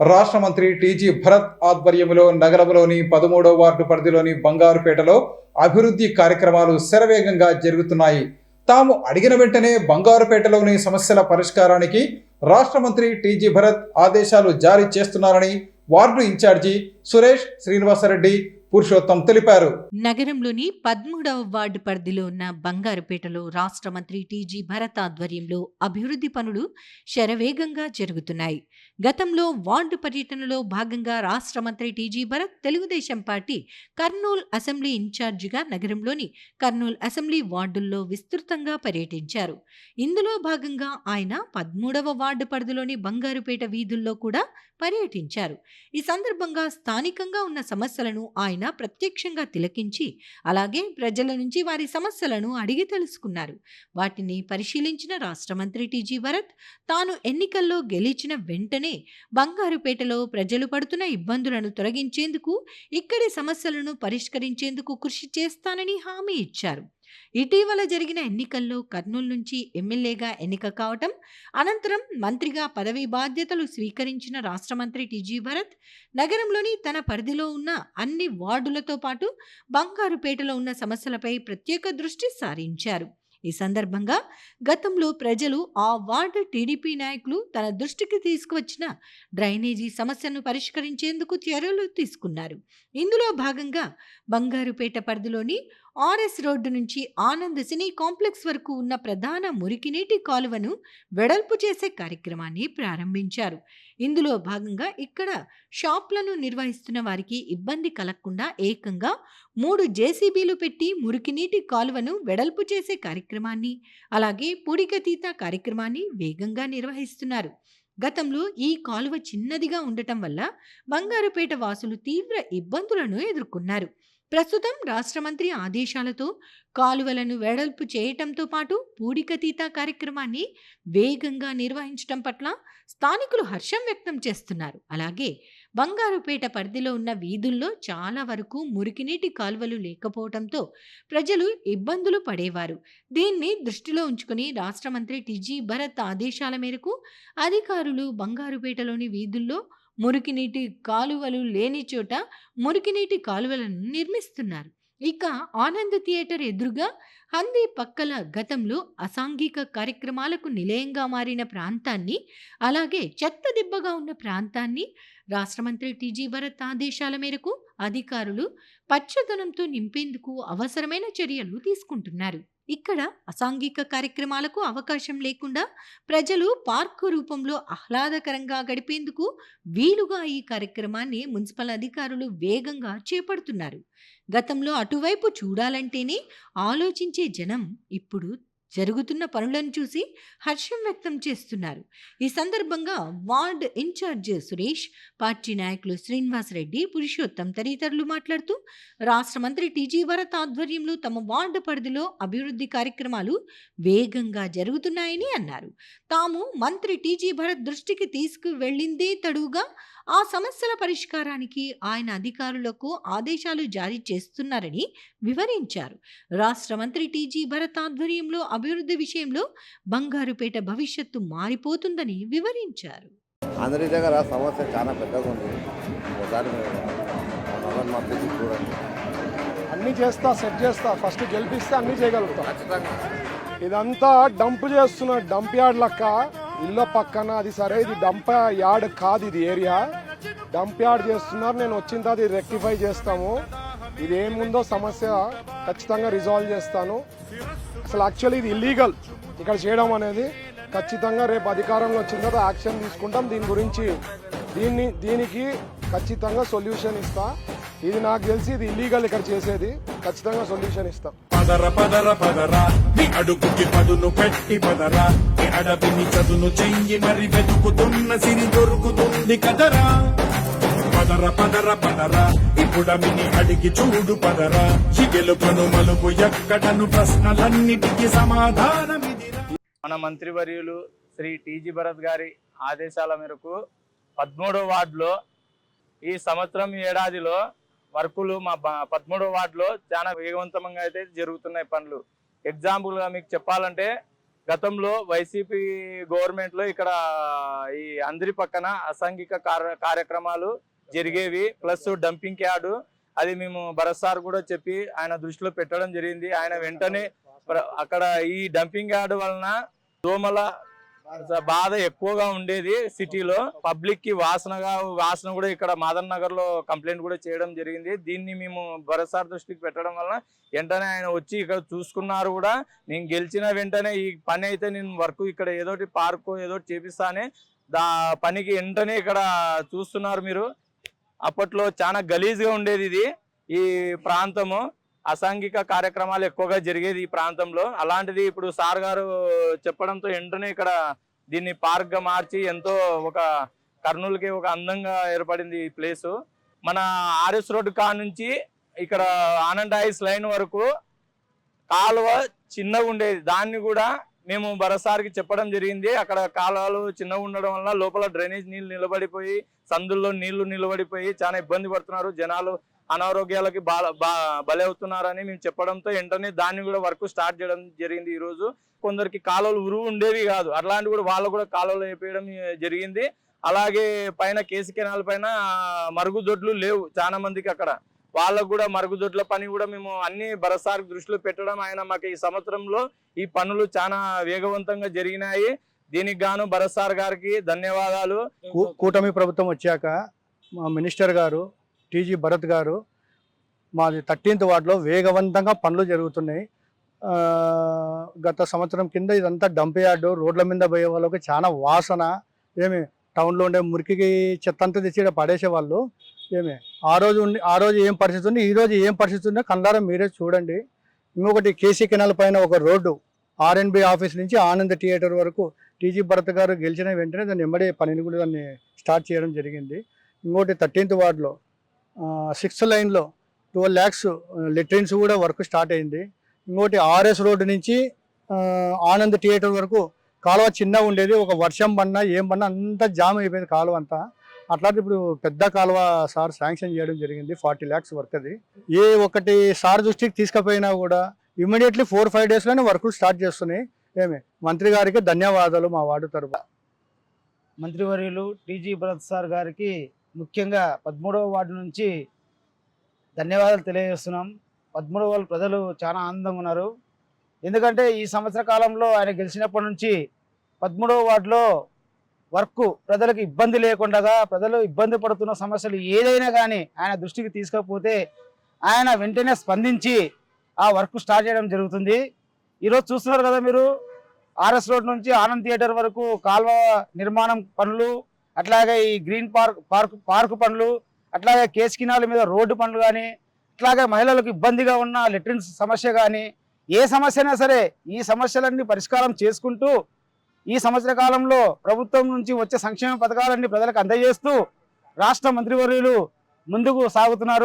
రాష్ట్ర మంత్రి టీజీ భరత్ ఆధ్వర్యంలో నగరంలోని 13వ వార్డు పరిధిలోని బంగారుపేటలో అభివృద్ధి కార్యక్రమాలు శరవేగంగా జరుగుతున్నాయి. తాము అడిగిన వెంటనే బంగారుపేటలోని సమస్యల పరిష్కారానికి రాష్ట్ర మంత్రి టీజీ భరత్ ఆదేశాలు జారీ చేస్తున్నారని వార్డు ఇన్ఛార్జి సురేష్ శ్రీనివాసరెడ్డి పురుషోత్తం తెలిపారు. నగరంలోని 13వ వార్డు పరిధిలో ఉన్న బంగారుపేటలో రాష్ట్ర మంత్రి టీజీ భరత్ ఆధ్వర్యంలో అభివృద్ధి పనులు శరవేగంగా జరుగుతున్నాయి. గతంలో వార్డు పర్యటనలో భాగంగా రాష్ట్ర మంత్రి TG Bharat Telugu Desam party Kurnool assembly ఇన్ఛార్జిగా నగరంలోని కర్నూలు అసెంబ్లీ వార్డుల్లో విస్తృతంగా పర్యటించారు. ఇందులో భాగంగా ఆయన 13వ వార్డు పరిధిలోని బంగారుపేట వీధుల్లో కూడా పర్యటించారు. ఈ సందర్భంగా స్థానికంగా ఉన్న సమస్యలను ఆయన ప్రత్యక్షంగా తిలకించి అలాగే ప్రజల నుంచి వారి సమస్యలను అడిగి తెలుసుకున్నారు. వాటిని పరిశీలించిన రాష్ట్ర మంత్రి టీజీ భరత్ తాను ఎన్నికల్లో గెలిచిన వెంటనే బంగారుపేటలో ప్రజలు పడుతున్న ఇబ్బందులను తొలగించేందుకు, ఇక్కడి సమస్యలను పరిష్కరించేందుకు కృషి చేస్తానని హామీ ఇచ్చారు. ఇటీవల జరిగిన ఎన్నికల్లో కర్నూలు నుంచి ఎమ్మెల్యేగా ఎన్నిక కావటం అనంతరం మంత్రిగా పదవీ బాధ్యతలు స్వీకరించిన రాష్ట్ర మంత్రి టీజీ భరత్ నగరంలోని తన పరిధిలో ఉన్న అన్ని వార్డులతో పాటు బంగారుపేటలో ఉన్న సమస్యలపై ప్రత్యేక దృష్టి సారించారు. ఈ సందర్భంగా గతంలో ప్రజలు ఆ వార్డు టీడీపీ నాయకులు తన దృష్టికి తీసుకువచ్చిన డ్రైనేజీ సమస్యను పరిష్కరించేందుకు చర్యలు తీసుకున్నారు. ఇందులో భాగంగా బంగారుపేట పరిధిలోని ఆర్ఎస్ రోడ్డు నుంచి ఆనంద్ సినీ కాంప్లెక్స్ వరకు ఉన్న ప్రధాన మురికినీటి కాలువను వెడల్పు చేసే కార్యక్రమాన్ని ప్రారంభించారు. ఇందులో భాగంగా ఇక్కడ షాప్లను నిర్వహిస్తున్న వారికి ఇబ్బంది కలగకుండా ఏకంగా 3 జేసీబీలు పెట్టి మురికినీటి కాలువను వెడల్పు చేసే కార్యక్రమాన్ని, అలాగే పూడికతీత కార్యక్రమాన్ని వేగంగా నిర్వహిస్తున్నారు. గతంలో ఈ కాలువ చిన్నదిగా ఉండటం వల్ల బంగారుపేట వాసులు తీవ్ర ఇబ్బందులను ఎదుర్కొన్నారు. ప్రస్తుతం రాష్ట్ర మంత్రి ఆదేశాలతో కాలువలను వెడల్పు చేయటంతో పాటు పూడికతీత కార్యక్రమాన్ని వేగంగా నిర్వహించడం పట్ల స్థానికులు హర్షం వ్యక్తం చేస్తున్నారు. అలాగే బంగారుపేట పరిధిలో ఉన్న వీధుల్లో చాలా వరకు మురికినీటి కాలువలు లేకపోవడంతో ప్రజలు ఇబ్బందులు పడేవారు. దీన్ని దృష్టిలో ఉంచుకుని రాష్ట్ర మంత్రి టీజీ భరత్ ఆదేశాల మేరకు అధికారులు బంగారుపేటలోని వీధుల్లో మురికినీటి కాలువలు లేని చోట మురికినీటి కాలువలను నిర్మిస్తున్నారు. ఇక ఆనంద్ థియేటర్ ఎదురుగా హందీ పక్కల గతంలో అసాంఘిక కార్యక్రమాలకు నిలయంగా మారిన ప్రాంతాన్ని, అలాగే చెత్త దిబ్బగా ఉన్న ప్రాంతాన్ని రాష్ట్ర మంత్రి టీజీ భరత్ ఆదేశాల మేరకు అధికారులు పచ్చదనంతో నింపేందుకు అవసరమైన చర్యలు తీసుకుంటున్నారు. ఇక్కడ అసాంఘిక కార్యక్రమాలకు అవకాశం లేకుండా ప్రజలు పార్కు రూపంలో ఆహ్లాదకరంగా గడిపేందుకు వీలుగా ఈ కార్యక్రమాన్ని మున్సిపల్ అధికారులు వేగంగా చేపడుతున్నారు. గతంలో అటువైపు చూడాలంటేనే ఆలోచించే జనం ఇప్పుడు జరుగుతున్న పనులను చూసి హర్షం వ్యక్తం చేస్తున్నారు. ఈ సందర్భంగా వార్డ్ ఇన్ఛార్జ్ సురేష్, పార్టీ నాయకులు శ్రీనివాసరెడ్డి, పురుషోత్తం తదితరులు మాట్లాడుతూ రాష్ట్ర మంత్రి టీజీ భరత్ ఆధ్వర్యంలో తమ వార్డు పరిధిలో అభివృద్ధి కార్యక్రమాలు వేగంగా జరుగుతున్నాయని అన్నారు. తాము మంత్రి టీజీ భరత్ దృష్టికి తీసుకువెళ్లిందే తడుగా ఆ సమస్యల పరిష్కారానికి ఆయన అధికారులకు ఆదేశాలు జారీ చేస్తున్నారని వివరించారు. రాష్ట్ర మంత్రి టీజీ భరత్ ఆధ్వర్యంలో అభివృద్ధి విషయంలో బంగారుపేట భవిష్యత్తు మారిపోతుందని వివరించారు. అందరి దగ్గర సమస్య చాలా పెద్దగా ఉంది. ఒకసారి చూడండి, అన్నీ చేస్తా, సెట్ చేస్తా, ఫస్ట్ గెలిపిస్తే అన్నీ చేయగలుగుతా. ఖచ్చితంగా ఇదంతా డంప్ చేస్తున్న డంప్ యార్డ్ లెక్క ఇళ్ళ పక్కన, అది సరే ఇది డంప్ యార్డ్ కాదు, ఇది ఏరియా డంప్ యార్డ్ చేస్తున్నారు. నేను వచ్చిన తర్వాత ఇది రెక్టిఫై చేస్తాము. ఇది ఏముందో సమస్య ఖచ్చితంగా రిజాల్వ్ చేస్తాను. అసలు యాక్చువల్లీ ఇది ఇల్లీగల్ ఇక్కడ చేయడం అనేది. ఖచ్చితంగా రేపు అధికారంలో వచ్చిన తర్వాత యాక్షన్ తీసుకుంటాం. దీని గురించి దీనికి ఖచ్చితంగా సొల్యూషన్ ఇస్తా. ఇది నాకు తెలిసి ఇది ఇల్లీగల్ ఇక్కడ చేసేది. ఖచ్చితంగా సొల్యూషన్ ఇస్తాం. పదర పదర పదరా నీ అడుగుకి పదును పెట్టి పదరా నీ అడవిని చదును చెయ్యి మరి వెతుకుతున్న సిరి దొరుకుతుంది కదరా. పదర పదర పదరా ఇప్పుడమిని అడిగి చూడు పదరా. ఈ గెలుపును మలుపు ఎక్కడను ప్రశ్నలన్నిటికీ సమాధానమిదిరా. మన మంత్రివర్యులు శ్రీ టీజీ భరత్ గారి ఆదేశాల మేరకు 13వ వార్డులో ఈ సంవత్సరం ఏడాదిలో వర్కులు మా 13వ వార్డులో చాలా వేగవంతంగా అయితే జరుగుతున్నాయి పనులు. ఎగ్జాంపుల్గా మీకు చెప్పాలంటే గతంలో వైసీపీ గవర్నమెంట్ లో ఇక్కడ ఈ అందరి పక్కన అసాంఘిక కార్యక్రమాలు జరిగేవి, ప్లస్ డంపింగ్ యార్డు. అది మేము భరత్ సార్ కూడా చెప్పి ఆయన దృష్టిలో పెట్టడం జరిగింది. ఆయన వెంటనే అక్కడ ఈ డంపింగ్ యార్డు వలన దోమల బాధ ఎక్కువగా ఉండేది సిటీలో. పబ్లిక్ కి వాసన కూడా ఇక్కడ మాదన్ నగర్ లో కంప్లైంట్ కూడా చేయడం జరిగింది. దీన్ని మేము భరత్ సార్ దృష్టికి పెట్టడం వలన వెంటనే ఆయన వచ్చి ఇక్కడ చూసుకున్నారు కూడా. నేను గెలిచిన వెంటనే ఈ పని అయితే నేను వర్క్ ఇక్కడ ఏదోటి పార్క్ ఏదోటి చేపిస్తానే పనికి వెంటనే ఇక్కడ చూస్తున్నారు మీరు. అప్పట్లో చాలా గలీజ్గా ఉండేది ఇది ఈ ప్రాంతము, అసాంఘిక కార్యక్రమాలు ఎక్కువగా జరిగేది ఈ ప్రాంతంలో. అలాంటిది ఇప్పుడు సార్ గారు చెప్పడంతో వెంటనే ఇక్కడ దీన్ని పార్క్ గా మార్చి ఎంతో ఒక కర్నూలుకి ఒక అందంగా ఏర్పడింది ఈ ప్లేసు. మన ఆర్ఎస్ రోడ్డు నుంచి ఇక్కడ ఆనంద్ ఐస్ లైన్ వరకు కాలువ చిన్నగా ఉండేది, దాన్ని కూడా మేము భరత్ సార్కి చెప్పడం జరిగింది. అక్కడ కాలువలు చిన్నగా ఉండడం వల్ల లోపల డ్రైనేజ్ నీళ్లు నిలబడిపోయి, సందుల్లో నీళ్లు నిలబడిపోయి చాలా ఇబ్బంది పడుతున్నారు జనాలు, అనారోగ్యాలకి బలి అవుతున్నారని మేము చెప్పడంతో వెంటనే దాన్ని కూడా వర్క్ స్టార్ట్ చేయడం జరిగింది. ఈ రోజు కొందరికి కాలువలు ఉరువు ఉండేవి కాదు, అట్లాంటి కూడా వాళ్ళు కూడా కాలువలు వేయడం జరిగింది. అలాగే పైన కేసీ కెనాల్ పైన మరుగుదొడ్లు లేవు చాలా మందికి, అక్కడ వాళ్ళకు కూడా మరుగుదొడ్ల పని కూడా మేము అన్ని భరత్ సార్ దృష్టిలో పెట్టడం, ఆయన మాకు ఈ సంవత్సరంలో ఈ పనులు చాలా వేగవంతంగా జరిగినాయి. దీనికి గాను భరత్ సార్ గారికి ధన్యవాదాలు. కూటమి ప్రభుత్వం వచ్చాక మా మినిస్టర్ గారు టీజీ భరత్ గారు మాది 13th వార్డులో వేగవంతంగా పనులు జరుగుతున్నాయి. గత సంవత్సరం కింద ఇదంతా డంప్ యార్డు, రోడ్ల మీద పోయే వాళ్ళకి చాలా వాసన, టౌన్లో ఉండే మురికికి చెత్త అంతా తెచ్చి పడేసేవాళ్ళు. ఆ రోజు ఏం పరిస్థితి ఉంది, ఈ రోజు ఏం పరిస్థితి ఉందో కళ్ళారా మీరే చూడండి. ఇంకొకటి కేసీ కెనాల్ పైన ఒక రోడ్డు ఆర్ఎన్బి ఆఫీస్ నుంచి ఆనంద్ థియేటర్ వరకు టీజీ భరత్ గారు గెలిచిన వెంటనే దాన్ని ఎమ్మడే పనిని కూడా దాన్ని స్టార్ట్ చేయడం జరిగింది. ఇంకోటి 13th వార్డులో 6th లైన్లో 12 lakhs లెట్రిన్స్ కూడా వర్క్ స్టార్ట్ అయింది. ఇంకోటి ఆర్ఎస్ రోడ్డు నుంచి ఆనంద్ థియేటర్ వరకు కాలువ చిన్నగా ఉండేది, ఒక వర్షం పడినా ఏం పడినా అంతా జామ్ అయిపోయింది కాలువ అంతా. అట్లాంటి ఇప్పుడు పెద్ద కాలువ సార్ శాంక్షన్ చేయడం జరిగింది, 40 lakhs వర్క్. అది ఏ ఒకటి సార్ దృష్టికి తీసుకుపోయినా కూడా ఇమ్మీడియట్లీ 4-5 daysలోనే వర్కులు స్టార్ట్ చేస్తున్నాయి. మంత్రి గారికి ధన్యవాదాలు మా వార్డు తరఫున. మంత్రివర్యులు టీజీ భరత్ సార్ గారికి ముఖ్యంగా 13వ వార్డు నుంచి ధన్యవాదాలు తెలియజేస్తున్నాం. 13వ వార్డు ప్రజలు చాలా ఆనందంగా ఉన్నారు. ఎందుకంటే ఈ సంవత్సర కాలంలో ఆయన గెలిచినప్పటి నుంచి 13వ వార్డులో వర్క్ ప్రజలకు ఇబ్బంది లేకుండా, ప్రజలు ఇబ్బంది పడుతున్న సమస్యలు ఏదైనా కానీ ఆయన దృష్టికి తీసుకపోతే ఆయన వెంటనే స్పందించి ఆ వర్క్ స్టార్ట్ చేయడం జరుగుతుంది. ఈరోజు చూస్తున్నారు కదా మీరు, ఆర్ఎస్ రోడ్ నుంచి ఆనంద్ థియేటర్ వరకు కాల్వ నిర్మాణం పనులు, అట్లాగే ఈ గ్రీన్ పార్క్ పనులు, అట్లాగే కేసీ కెనాల్ మీద రోడ్డు పనులు కానీ, అట్లాగే మహిళలకు ఇబ్బందిగా ఉన్న లెట్రిన్స్ సమస్య కానీ, ఏ సమస్య అయినా సరే ఈ సమస్యలన్నీ పరిష్కారం చేసుకుంటూ ఈ సంవత్సర కాలంలో ప్రభుత్వం నుంచి వచ్చే సంక్షేమ పథకాలన్నీ ప్రజలకు అందజేస్తూ రాష్ట్ర మంత్రివర్యులు ముందుకు సాగుతున్నారు.